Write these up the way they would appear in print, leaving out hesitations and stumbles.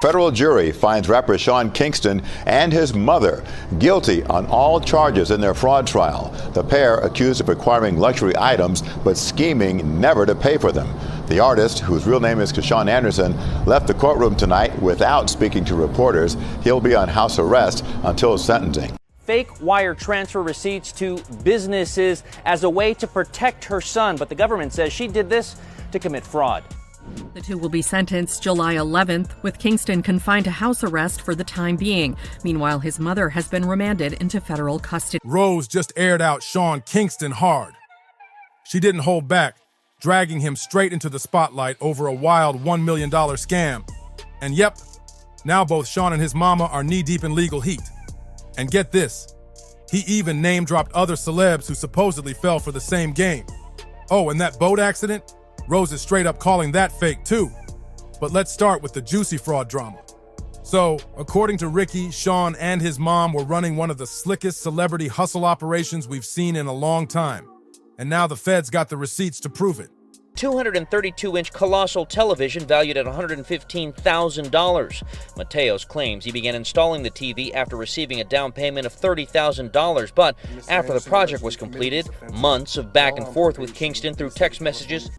Federal jury finds rapper Sean Kingston and his mother guilty on all charges in their fraud trial. The pair accused of acquiring luxury items but scheming never to pay for them. The artist, whose real name is Sean Anderson, left the courtroom tonight without speaking to reporters. He'll be on house arrest until sentencing. Fake wire transfer receipts to businesses as a way to protect her son, but the government says she did this to commit fraud. The two will be sentenced July 11th, with Kingston confined to house arrest for the time being. Meanwhile, his mother has been remanded into federal custody. Rose just aired out Sean Kingston hard. She didn't hold back, dragging him straight into the spotlight over a wild $1 million scam. And yep, now both Sean and his mama are knee-deep in legal heat. And get this, he even name-dropped other celebs who supposedly fell for the same game. Oh, and that boat accident? Rose is straight up calling that fake too. But let's start with the juicy fraud drama. So, according to Ricky, Sean and his mom were running one of the slickest celebrity hustle operations we've seen in a long time. And now the feds got the receipts to prove it. 232-inch colossal television valued at $115,000. Mateos claims he began installing the TV after receiving a down payment of $30,000, but after the project was completed, months of back and forth with Kingston through text messages.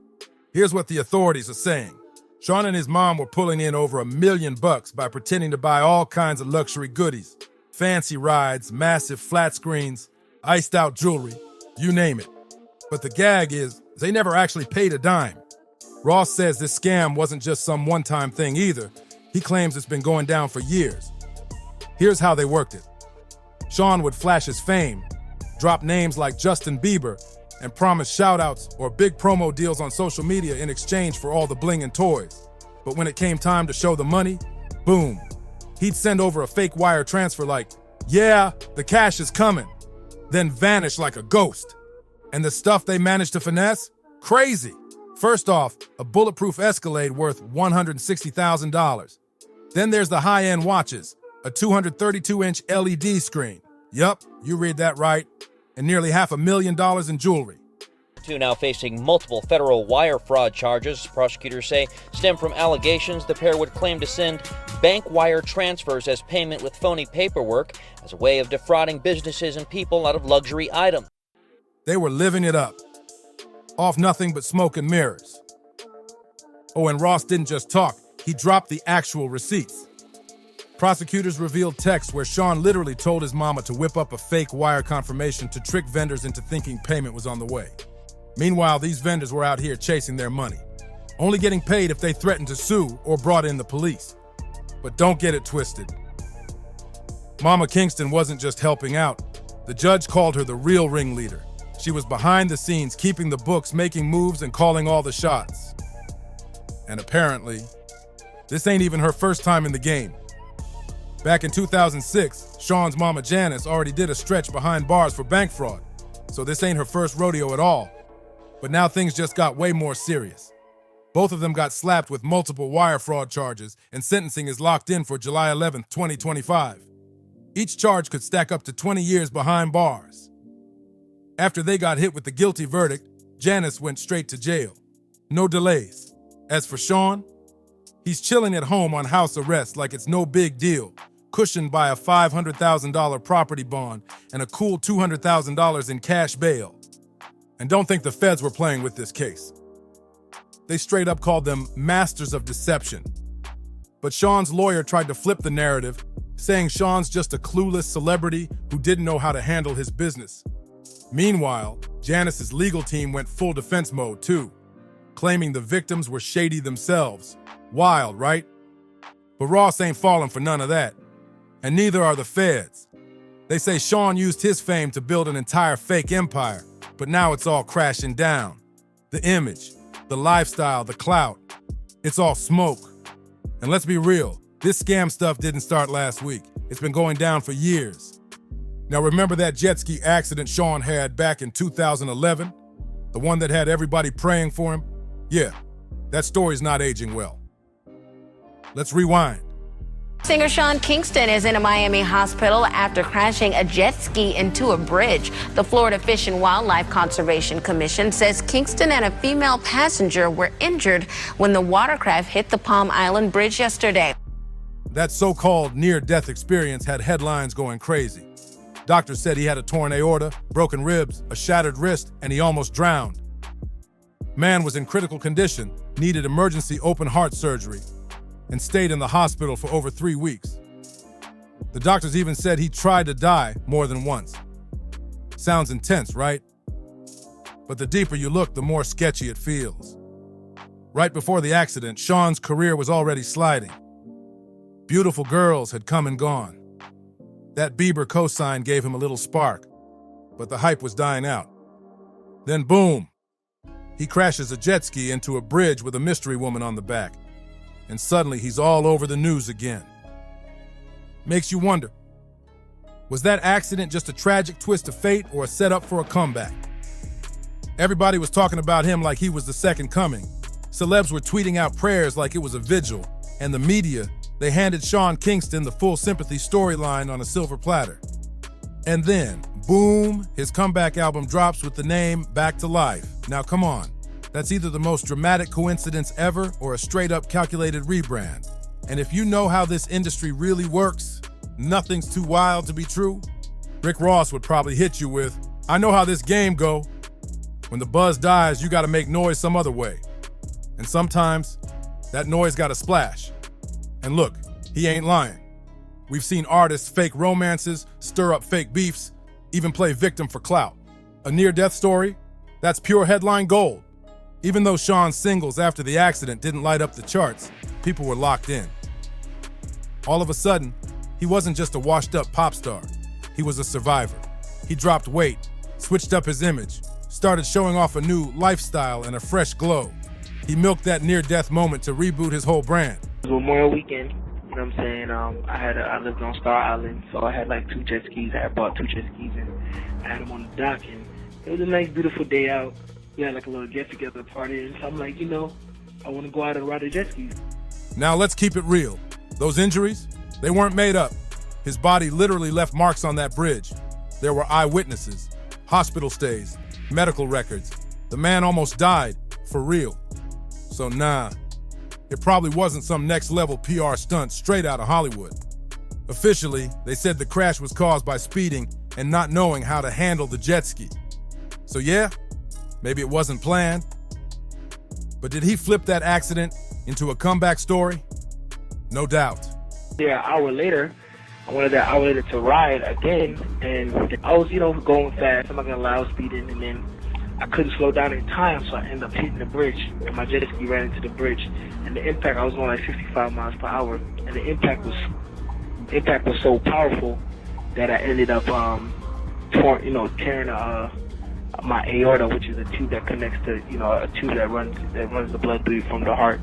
Here's what the authorities are saying. Sean and his mom were pulling in over $1 million by pretending to buy all kinds of luxury goodies. Fancy rides, massive flat screens, iced out jewelry, you name it. But the gag is, they never actually paid a dime. Ross says this scam wasn't just some one-time thing either. He claims it's been going down for years. Here's how they worked it. Sean would flash his fame, drop names like Justin Bieber, and promise shout-outs or big promo deals on social media in exchange for all the bling and toys. But when it came time to show the money, boom. He'd send over a fake wire transfer like, yeah, the cash is coming, then vanish like a ghost. And the stuff they managed to finesse? Crazy. First off, a bulletproof Escalade worth $160,000. Then there's the high-end watches, a 232-inch LED screen. Yup, you read that right. And nearly $500,000 in jewelry. Two now facing multiple federal wire fraud charges, prosecutors say, stem from allegations the pair would claim to send bank wire transfers as payment with phony paperwork as a way of defrauding businesses and people out of luxury items. They were living it up, off nothing but smoke and mirrors. Oh, and Ross didn't just talk, he dropped the actual receipts. Prosecutors revealed texts where Sean literally told his mama to whip up a fake wire confirmation to trick vendors into thinking payment was on the way. Meanwhile, these vendors were out here chasing their money, only getting paid if they threatened to sue or brought in the police. But don't get it twisted. Mama Kingston wasn't just helping out. The judge called her the real ringleader. She was behind the scenes, keeping the books, making moves, and calling all the shots. And apparently, this ain't even her first time in the game. Back in 2006, Sean's mama Janice already did a stretch behind bars for bank fraud, so this ain't her first rodeo at all. But now things just got way more serious. Both of them got slapped with multiple wire fraud charges, and sentencing is locked in for July 11, 2025. Each charge could stack up to 20 years behind bars. After they got hit with the guilty verdict, Janice went straight to jail. No delays. As for Sean, he's chilling at home on house arrest like it's no big deal, cushioned by a $500,000 property bond and a cool $200,000 in cash bail. And don't think the feds were playing with this case. They straight up called them masters of deception. But Sean's lawyer tried to flip the narrative, saying Sean's just a clueless celebrity who didn't know how to handle his business. Meanwhile, Janice's legal team went full defense mode too, claiming the victims were shady themselves. Wild, right? But Ross ain't falling for none of that. And neither are the feds. They say Sean used his fame to build an entire fake empire, but now it's all crashing down. The image, the lifestyle, the clout, it's all smoke. And let's be real, this scam stuff didn't start last week. It's been going down for years. Now remember that jet ski accident Sean had back in 2011? The one that had everybody praying for him? Yeah, that story's not aging well. Let's rewind. Singer Sean Kingston is in a Miami hospital after crashing a jet ski into a bridge. The Florida Fish and Wildlife Conservation Commission says Kingston and a female passenger were injured when the watercraft hit the Palm Island Bridge yesterday. That so-called near-death experience had headlines going crazy. Doctors said he had a torn aorta, broken ribs, a shattered wrist, and he almost drowned. Man was in critical condition, needed emergency open heart surgery, and stayed in the hospital for over 3 weeks. The doctors even said he tried to die more than once. Sounds intense, right? But the deeper you look, the more sketchy it feels. Right before the accident, Sean's career was already sliding. Beautiful girls had come and gone. That Bieber cosign gave him a little spark, but the hype was dying out. Then boom, he crashes a jet ski into a bridge with a mystery woman on the back. And suddenly he's all over the news again. Makes you wonder, was that accident just a tragic twist of fate or a setup for a comeback? Everybody was talking about him like he was the second coming. Celebs were tweeting out prayers like it was a vigil, and the media, they handed Sean Kingston the full sympathy storyline on a silver platter. And then, boom, his comeback album drops with the name Back to Life. Now come on. That's either the most dramatic coincidence ever or a straight-up calculated rebrand. And if you know how this industry really works, nothing's too wild to be true. Rick Ross would probably hit you with, "I know how this game go. When the buzz dies, you gotta make noise some other way." And sometimes, that noise gotta splash. And look, he ain't lying. We've seen artists fake romances, stir up fake beefs, even play victim for clout. A near-death story? That's pure headline gold. Even though Sean's singles after the accident didn't light up the charts, people were locked in. All of a sudden, he wasn't just a washed-up pop star. He was a survivor. He dropped weight, switched up his image, started showing off a new lifestyle and a fresh glow. He milked that near-death moment to reboot his whole brand. It was Memorial Weekend, you know what I'm saying? I lived on Star Island, so I had like 2 jet skis. I had bought 2 jet skis and I had them on the dock, and it was a nice, beautiful day out. We had like a little get-together party, and so I'm like, I want to go out and ride the jet skis. Now let's keep it real. Those injuries, they weren't made up. His body literally left marks on that bridge. There were eyewitnesses, hospital stays, medical records. The man almost died, for real. So nah, it probably wasn't some next-level PR stunt straight out of Hollywood. Officially, they said the crash was caused by speeding and not knowing how to handle the jet ski. So yeah, maybe it wasn't planned. But did he flip that accident into a comeback story? No doubt. Yeah, an hour later, I wanted that hour later to ride again, and I was, going fast. I'm not gonna lie, I was speeding, and then I couldn't slow down in time, so I ended up hitting the bridge, and my jet ski ran into the bridge. And the impact, I was going like 55 miles per hour, and the impact was so powerful that I ended up tearing my aorta, which is a tube that connects to, a tube that runs the blood through from the heart.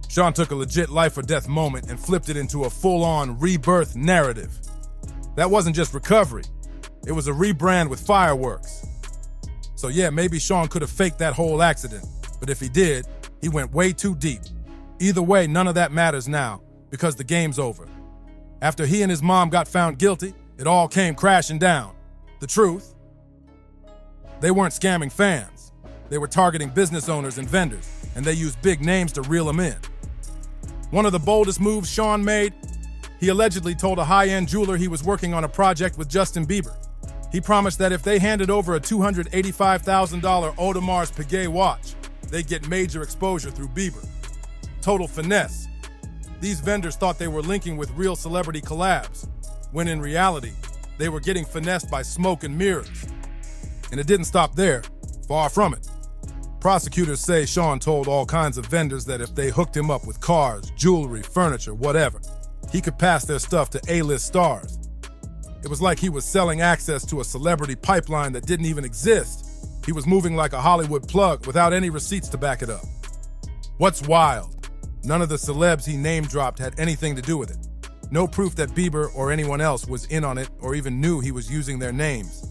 Sean took a legit life or death moment and flipped it into a full-on rebirth narrative. That wasn't just recovery. It was a rebrand with fireworks. So yeah, maybe Sean could have faked that whole accident, but if he did, he went way too deep. Either way, none of that matters now, because the game's over. After he and his mom got found guilty, it all came crashing down. The truth? They weren't scamming fans. They were targeting business owners and vendors, and they used big names to reel them in. One of the boldest moves Sean made, he allegedly told a high-end jeweler he was working on a project with Justin Bieber. He promised that if they handed over a $285,000 Audemars Piguet watch, they'd get major exposure through Bieber. Total finesse. These vendors thought they were linking with real celebrity collabs, when in reality, they were getting finessed by smoke and mirrors. And it didn't stop there. Far from it. Prosecutors say Sean told all kinds of vendors that if they hooked him up with cars, jewelry, furniture, whatever, he could pass their stuff to A-list stars. It was like he was selling access to a celebrity pipeline that didn't even exist. He was moving like a Hollywood plug without any receipts to back it up. What's wild? None of the celebs he name-dropped had anything to do with it. No proof that Bieber or anyone else was in on it or even knew he was using their names.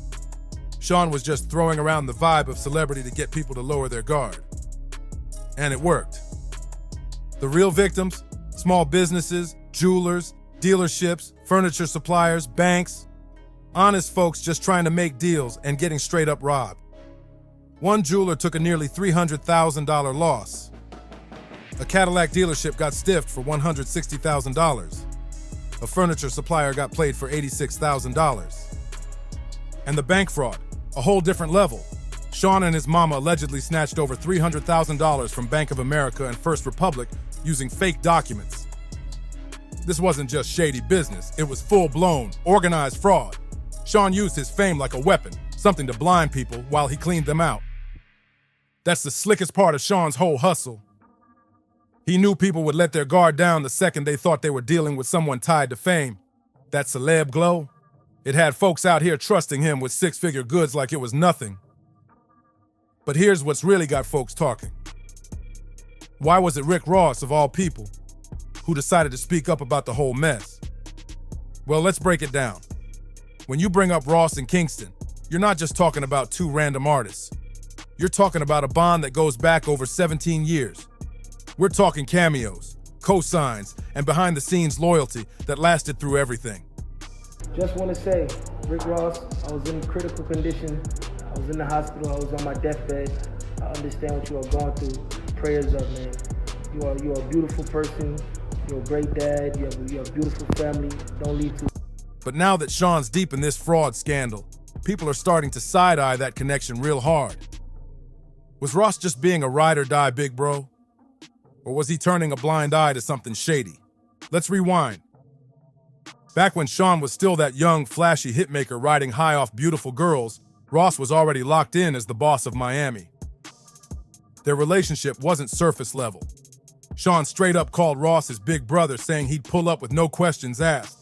Sean was just throwing around the vibe of celebrity to get people to lower their guard. And it worked. The real victims, small businesses, jewelers, Dealerships, furniture suppliers, banks. Honest folks just trying to make deals and getting straight up robbed. One jeweler took a nearly $300,000 loss. A Cadillac dealership got stiffed for $160,000. A furniture supplier got played for $86,000. And the bank fraud, a whole different level. Sean and his mama allegedly snatched over $300,000 from Bank of America and First Republic using fake documents. This wasn't just shady business, it was full-blown, organized fraud. Sean used his fame like a weapon, something to blind people while he cleaned them out. That's the slickest part of Sean's whole hustle. He knew people would let their guard down the second they thought they were dealing with someone tied to fame. That celeb glow, it had folks out here trusting him with six-figure goods like it was nothing. But here's what's really got folks talking. Why was it Rick Ross, of all people, who decided to speak up about the whole mess? Well, let's break it down. When you bring up Ross and Kingston, you're not just talking about two random artists. You're talking about a bond that goes back over 17 years. We're talking cameos, cosigns, and behind-the-scenes loyalty that lasted through everything. Just want to say, Rick Ross, I was in critical condition. I was in the hospital. I was on my deathbed. I understand what you are going through. Prayers up, man. You are a beautiful person. You're a great dad. You have a beautiful family. Don't leave too. But now that Sean's deep in this fraud scandal, people are starting to side-eye that connection real hard. Was Ross just being a ride-or-die big bro? Or was he turning a blind eye to something shady? Let's rewind. Back when Sean was still that young, flashy hitmaker riding high off beautiful girls, Ross was already locked in as the boss of Miami. Their relationship wasn't surface level. Sean straight up called Ross his big brother, saying he'd pull up with no questions asked.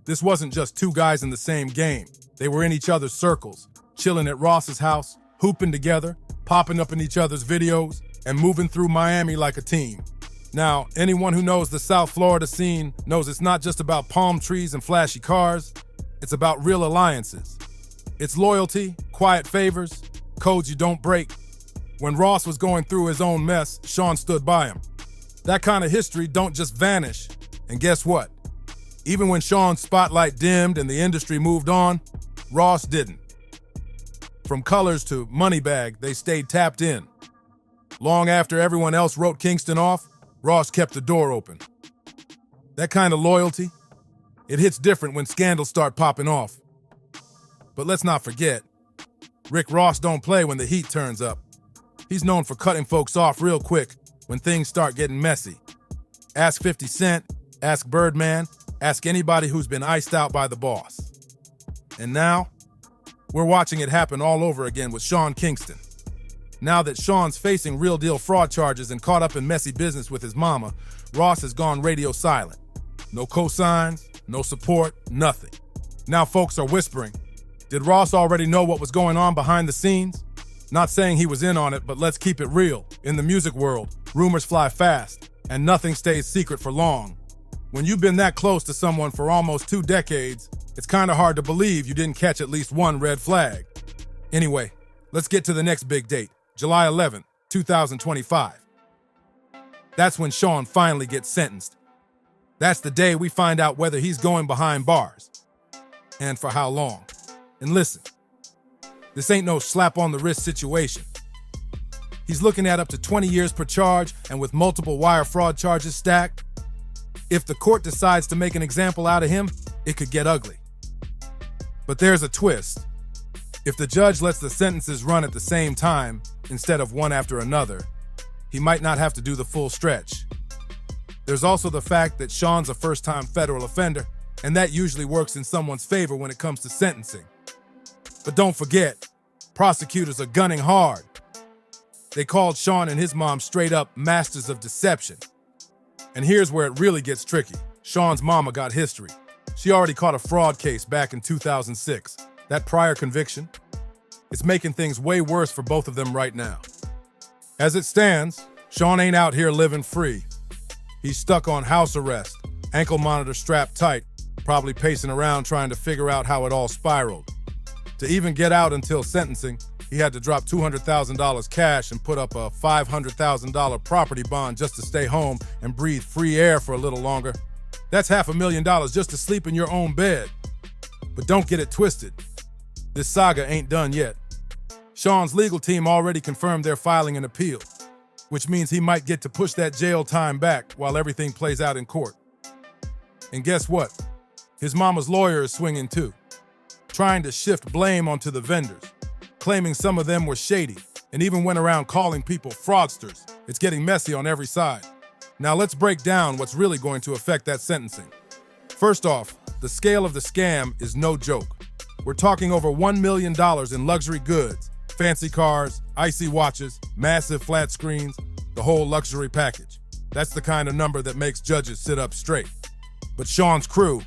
This wasn't just two guys in the same game. They were in each other's circles, chilling at Ross's house, hooping together, popping up in each other's videos, and moving through Miami like a team. Now, anyone who knows the South Florida scene knows it's not just about palm trees and flashy cars, it's about real alliances. It's loyalty, quiet favors, codes you don't break. When Ross was going through his own mess, Sean stood by him. That kind of history don't just vanish. And guess what? Even when Sean's spotlight dimmed and the industry moved on, Ross didn't. From Colors to Moneybag, they stayed tapped in. Long after everyone else wrote Kingston off, Ross kept the door open. That kind of loyalty, it hits different when scandals start popping off. But let's not forget, Rick Ross don't play when the heat turns up. He's known for cutting folks off real quick when things start getting messy. Ask 50 Cent, ask Birdman, ask anybody who's been iced out by the boss. And now, we're watching it happen all over again with Sean Kingston. Now that Sean's facing real deal fraud charges and caught up in messy business with his mama, Ross has gone radio silent. No cosigns, no support, nothing. Now folks are whispering, did Ross already know what was going on behind the scenes? Not saying he was in on it, but let's keep it real. In the music world, rumors fly fast, and nothing stays secret for long. When you've been that close to someone for almost 2 decades, it's kind of hard to believe you didn't catch at least one red flag. Anyway, let's get to the next big date, July 11th, 2025. That's when Sean finally gets sentenced. That's the day we find out whether he's going behind bars, and for how long. And listen, this ain't no slap on the wrist situation. He's looking at up to 20 years per charge, and with multiple wire fraud charges stacked, if the court decides to make an example out of him, it could get ugly. But there's a twist. If the judge lets the sentences run at the same time, instead of one after another, he might not have to do the full stretch. There's also the fact that Sean's a first-time federal offender, and that usually works in someone's favor when it comes to sentencing. But don't forget, prosecutors are gunning hard. They called Sean and his mom straight up masters of deception. And here's where it really gets tricky. Sean's mama got history. She already caught a fraud case back in 2006. That prior conviction, it's making things way worse for both of them right now. As it stands, Sean ain't out here living free. He's stuck on house arrest, ankle monitor strapped tight, probably pacing around trying to figure out how it all spiraled. To even get out until sentencing, he had to drop $200,000 cash and put up a $500,000 property bond just to stay home and breathe free air for a little longer. That's $500,000 just to sleep in your own bed. But don't get it twisted. This saga ain't done yet. Sean's legal team already confirmed they're filing an appeal, which means he might get to push that jail time back while everything plays out in court. And guess what? His mama's lawyer is swinging too, trying to shift blame onto the vendors, claiming some of them were shady, and even went around calling people fraudsters. It's getting messy on every side. Now let's break down what's really going to affect that sentencing. First off, the scale of the scam is no joke. We're talking over $1 million in luxury goods, fancy cars, icy watches, massive flat screens, the whole luxury package. That's the kind of number that makes judges sit up straight. But Sean's crew,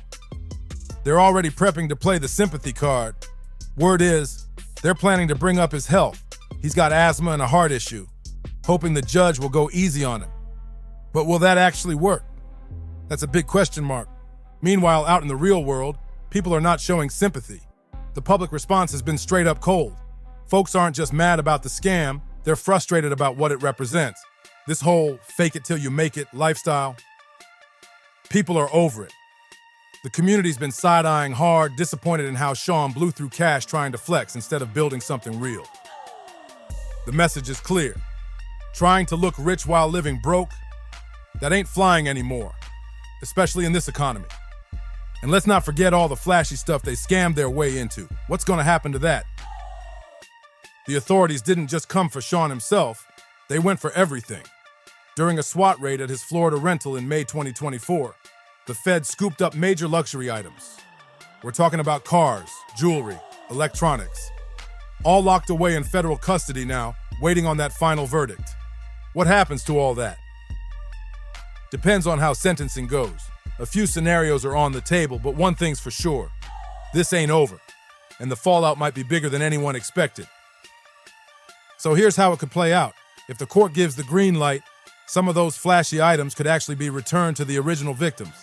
they're already prepping to play the sympathy card. Word is, they're planning to bring up his health. He's got asthma and a heart issue, hoping the judge will go easy on him. But will that actually work? That's a big question mark. Meanwhile, out in the real world, people are not showing sympathy. The public response has been straight up cold. Folks aren't just mad about the scam, they're frustrated about what it represents. This whole fake it till you make it lifestyle. People are over it. The community's been side-eyeing hard, disappointed in how Sean blew through cash trying to flex instead of building something real. The message is clear. Trying to look rich while living broke, that ain't flying anymore, especially in this economy. And let's not forget all the flashy stuff they scammed their way into. What's going to happen to that? The authorities didn't just come for Sean himself, they went for everything. During a SWAT raid at his Florida rental in May 2024, the feds scooped up major luxury items. We're talking about cars, jewelry, electronics, all locked away in federal custody now, waiting on that final verdict. What happens to all that? Depends on how sentencing goes. A few scenarios are on the table, but one thing's for sure. This ain't over, and the fallout might be bigger than anyone expected. So here's how it could play out. If the court gives the green light, some of those flashy items could actually be returned to the original victims.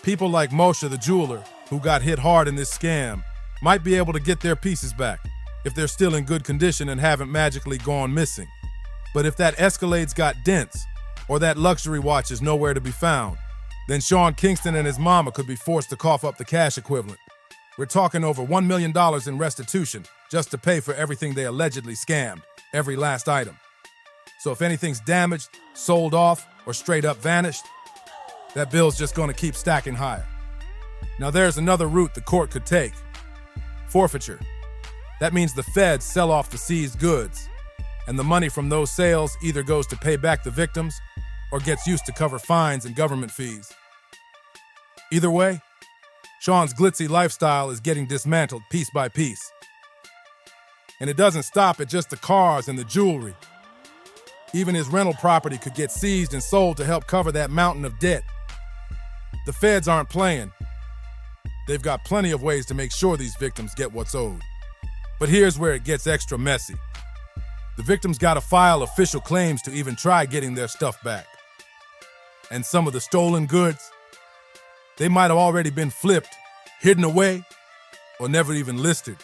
People like Moshe, the jeweler, who got hit hard in this scam, might be able to get their pieces back if they're still in good condition and haven't magically gone missing. But if that Escalade's got dents, or that luxury watch is nowhere to be found, then Sean Kingston and his mama could be forced to cough up the cash equivalent. We're talking over $1 million in restitution just to pay for everything they allegedly scammed, every last item. So if anything's damaged, sold off, or straight up vanished, that bill's just gonna keep stacking higher. Now there's another route the court could take. Forfeiture. That means the feds sell off the seized goods, and the money from those sales either goes to pay back the victims or gets used to cover fines and government fees. Either way, Sean's glitzy lifestyle is getting dismantled piece by piece. And it doesn't stop at just the cars and the jewelry. Even his rental property could get seized and sold to help cover that mountain of debt. The feds aren't playing. They've got plenty of ways to make sure these victims get what's owed. But here's where it gets extra messy. The victims gotta file official claims to even try getting their stuff back. And some of the stolen goods, they might have already been flipped, hidden away, or never even listed.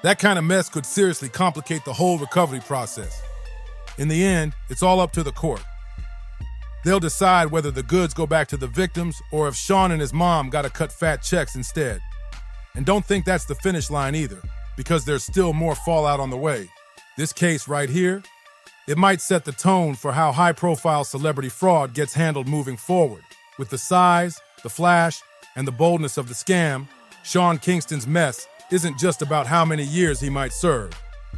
That kind of mess could seriously complicate the whole recovery process. In the end, it's all up to the court. They'll decide whether the goods go back to the victims or if Sean and his mom gotta cut fat checks instead. And don't think that's the finish line either, because there's still more fallout on the way. This case right here, it might set the tone for how high-profile celebrity fraud gets handled moving forward. With the size, the flash, and the boldness of the scam, Sean Kingston's mess isn't just about how many years he might serve.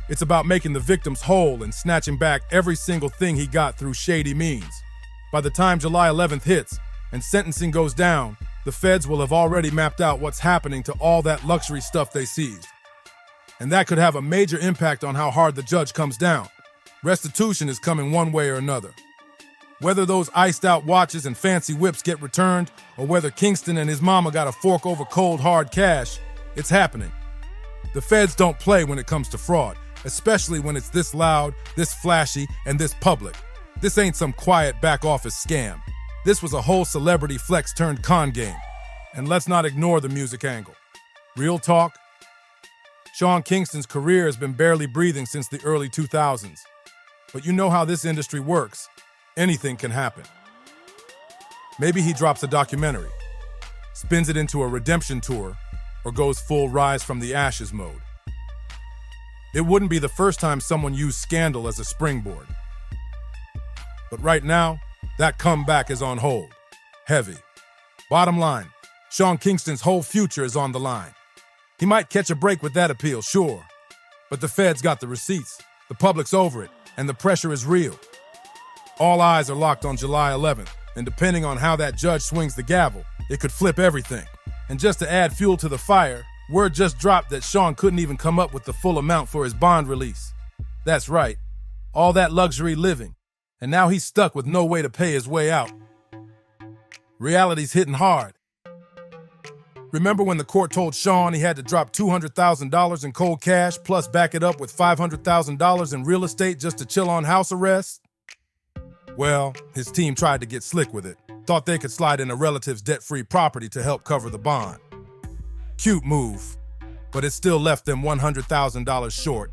It's about making the victims whole and snatching back every single thing he got through shady means. By the time July 11th hits and sentencing goes down, the feds will have already mapped out what's happening to all that luxury stuff they seized. And that could have a major impact on how hard the judge comes down. Restitution is coming one way or another. Whether those iced out watches and fancy whips get returned, or whether Kingston and his mama got a fork over cold hard cash, it's happening. The feds don't play when it comes to fraud, especially when it's this loud, this flashy, and this public. This ain't some quiet back office scam. This was a whole celebrity flex turned con game. And let's not ignore the music angle. Real talk, Sean Kingston's career has been barely breathing since the early 2000s. But you know how this industry works. Anything can happen. Maybe he drops a documentary. spins it into a redemption tour, or goes full rise from the ashes mode. It wouldn't be the first time someone used scandal as a springboard. But right now, that comeback is on hold. Heavy. Bottom line, Sean Kingston's whole future is on the line. He might catch a break with that appeal, sure. But the feds got the receipts, the public's over it, and the pressure is real. All eyes are locked on July 11th, and depending on how that judge swings the gavel, it could flip everything. And just to add fuel to the fire, word just dropped that Sean couldn't even come up with the full amount for his bond release. That's right, all that luxury living, and now he's stuck with no way to pay his way out. Reality's hitting hard. Remember when the court told Sean he had to drop $200,000 in cold cash plus back it up with $500,000 in real estate just to chill on house arrest? Well, his team tried to get slick with it. Thought they could slide in a relative's debt-free property to help cover the bond. Cute move, but it still left them $100,000 short.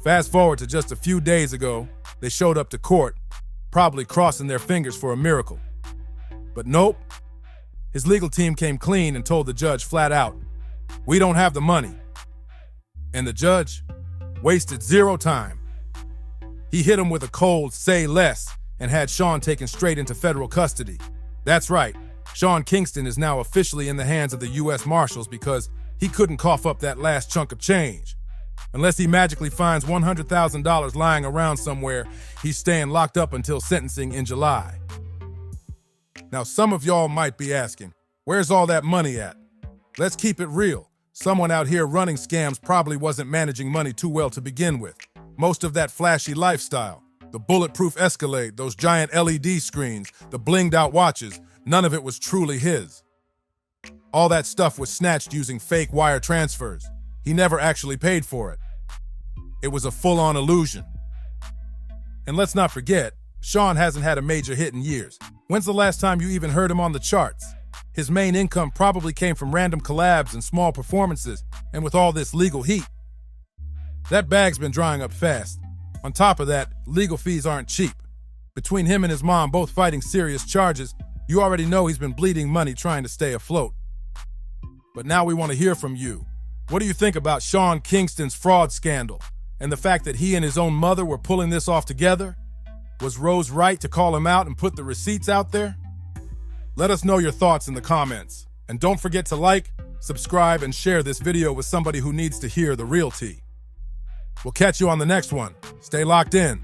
Fast forward to just a few days ago, they showed up to court, probably crossing their fingers for a miracle. But nope. His legal team came clean and told the judge flat out, "We don't have the money." And the judge wasted zero time. He hit him with a cold "say less" and had Sean taken straight into federal custody. That's right, Sean Kingston is now officially in the hands of the U.S. Marshals because he couldn't cough up that last chunk of change. Unless he magically finds $100,000 lying around somewhere, he's staying locked up until sentencing in July. Now, some of y'all might be asking, where's all that money at? Let's keep it real. Someone out here running scams probably wasn't managing money too well to begin with. Most of that flashy lifestyle, the bulletproof Escalade, those giant LED screens, the blinged out watches, none of it was truly his. All that stuff was snatched using fake wire transfers. He never actually paid for it. It was a full-on illusion. And let's not forget, Sean hasn't had a major hit in years. When's the last time you even heard him on the charts? His main income probably came from random collabs and small performances, and with all this legal heat, that bag's been drying up fast. On top of that, legal fees aren't cheap. Between him and his mom both fighting serious charges, you already know he's been bleeding money trying to stay afloat. But now we want to hear from you. What do you think about Sean Kingston's fraud scandal and the fact that he and his own mother were pulling this off together? Was Rose right to call him out and put the receipts out there? Let us know your thoughts in the comments. And don't forget to like, subscribe, and share this video with somebody who needs to hear the real tea. We'll catch you on the next one. Stay locked in.